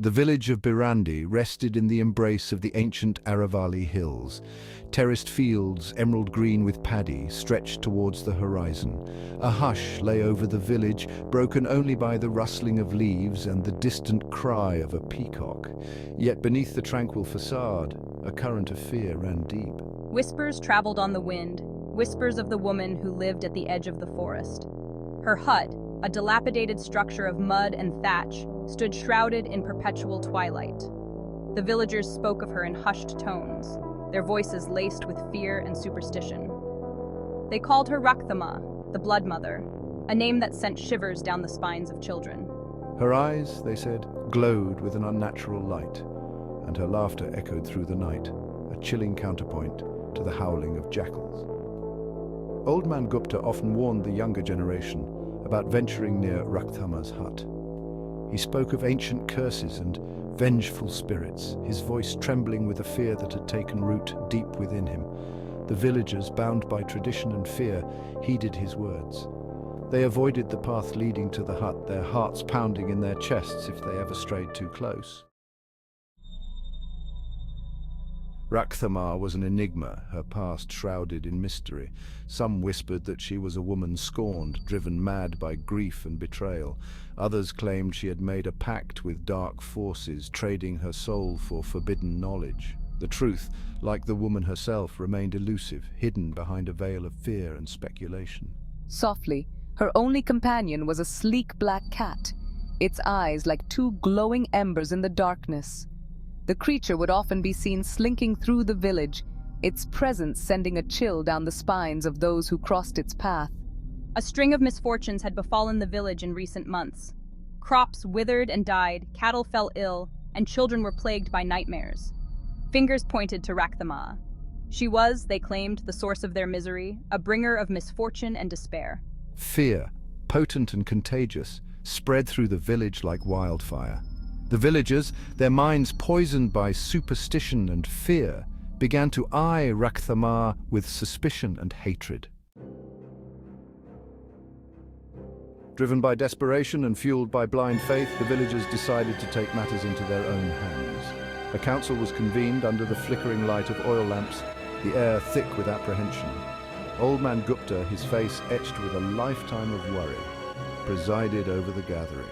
The village of Birandi rested in the embrace of the ancient Aravali hills. Terraced fields, emerald green with paddy, stretched towards the horizon. A hush lay over the village, broken only by the rustling of leaves and the distant cry of a peacock. Yet beneath the tranquil facade, a current of fear ran deep. Whispers traveled on the wind, whispers of the woman who lived at the edge of the forest. Her hut, a dilapidated structure of mud and thatch, stood shrouded in perpetual twilight. The villagers spoke of her in hushed tones, their voices laced with fear and superstition. They called her Rakthama, the Blood Mother, a name that sent shivers down the spines of children. Her eyes, they said, glowed with an unnatural light, and her laughter echoed through the night, a chilling counterpoint to the howling of jackals. Old Man Gupta often warned the younger generation about venturing near Rakthama's hut. He spoke of ancient curses and vengeful spirits, his voice trembling with a fear that had taken root deep within him. The villagers, bound by tradition and fear, heeded his words. They avoided the path leading to the hut, their hearts pounding in their chests if they ever strayed too close. Rakthama was an enigma, her past shrouded in mystery. Some whispered that she was a woman scorned, driven mad by grief and betrayal. Others claimed she had made a pact with dark forces, trading her soul for forbidden knowledge. The truth, like the woman herself, remained elusive, hidden behind a veil of fear and speculation. Softly, her only companion was a sleek black cat, its eyes like two glowing embers in the darkness. The creature would often be seen slinking through the village, its presence sending a chill down the spines of those who crossed its path. A string of misfortunes had befallen the village in recent months. Crops withered and died, cattle fell ill, and children were plagued by nightmares. Fingers pointed to Rakthama. She was, they claimed, the source of their misery, a bringer of misfortune and despair. Fear, potent and contagious, spread through the village like wildfire. The villagers, their minds poisoned by superstition and fear, began to eye Rakthama with suspicion and hatred. Driven by desperation and fueled by blind faith, the villagers decided to take matters into their own hands. A council was convened under the flickering light of oil lamps, the air thick with apprehension. Old Man Gupta, his face etched with a lifetime of worry, presided over the gathering.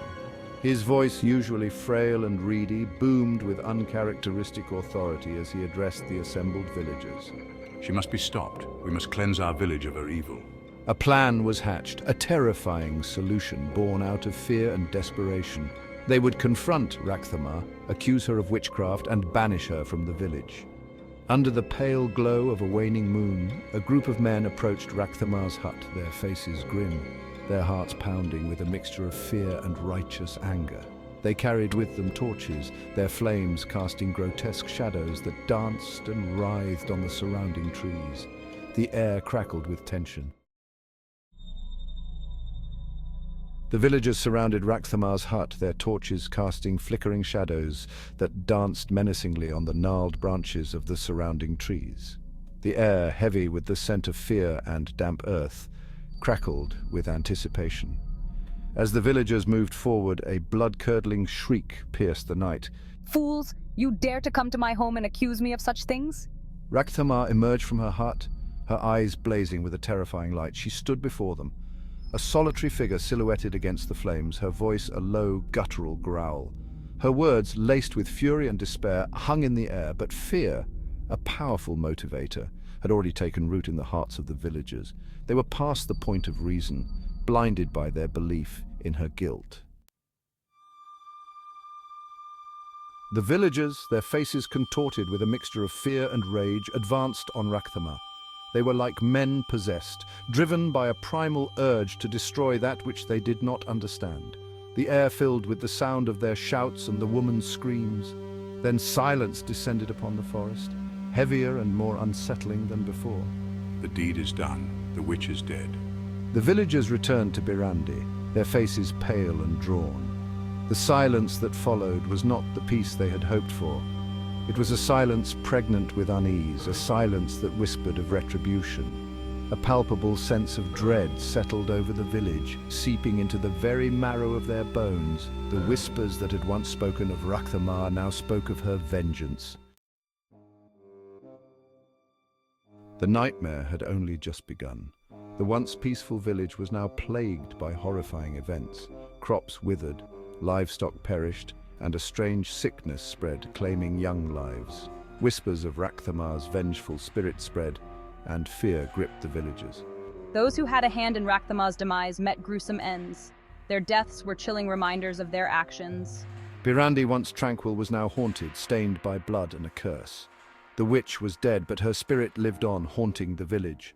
His voice, usually frail and reedy, boomed with uncharacteristic authority as he addressed the assembled villagers. She must be stopped. We must cleanse our village of her evil. A plan was hatched, a terrifying solution born out of fear and desperation. They would confront Rakthama, accuse her of witchcraft, and banish her from the village. Under the pale glow of a waning moon, a group of men approached Rakthama's hut, their faces grim, their hearts pounding with a mixture of fear and righteous anger. They carried with them torches, their flames casting grotesque shadows that danced and writhed on the surrounding trees. The air crackled with tension. The villagers surrounded Rakthama's hut, their torches casting flickering shadows that danced menacingly on the gnarled branches of the surrounding trees. The air, heavy with the scent of fear and damp earth, crackled with anticipation. As the villagers moved forward, a blood-curdling shriek pierced the night. "Fools! You dare to come to my home and accuse me of such things?" Rakthama emerged from her hut, her eyes blazing with a terrifying light. She stood before them, a solitary figure silhouetted against the flames, her voice a low, guttural growl. Her words, laced with fury and despair, hung in the air, but fear, a powerful motivator, had already taken root in the hearts of the villagers. They were past the point of reason, blinded by their belief in her guilt. The villagers, their faces contorted with a mixture of fear and rage, advanced on Rakthama. They were like men possessed, driven by a primal urge to destroy that which they did not understand. The air filled with the sound of their shouts and the woman's screams. Then silence descended upon the forest, heavier and more unsettling than before. The deed is done. The witch is dead. The villagers returned to Birandi, their faces pale and drawn. The silence that followed was not the peace they had hoped for. It was a silence pregnant with unease, a silence that whispered of retribution. A palpable sense of dread settled over the village, seeping into the very marrow of their bones. The whispers that had once spoken of Rakthamar now spoke of her vengeance. The nightmare had only just begun. The once peaceful village was now plagued by horrifying events. Crops withered, livestock perished, and a strange sickness spread, claiming young lives. Whispers of Rakthamar's vengeful spirit spread, and fear gripped the villagers. Those who had a hand in Rakthamar's demise met gruesome ends. Their deaths were chilling reminders of their actions. Birandi, once tranquil, was now haunted, stained by blood and a curse. The witch was dead, but her spirit lived on, haunting the village.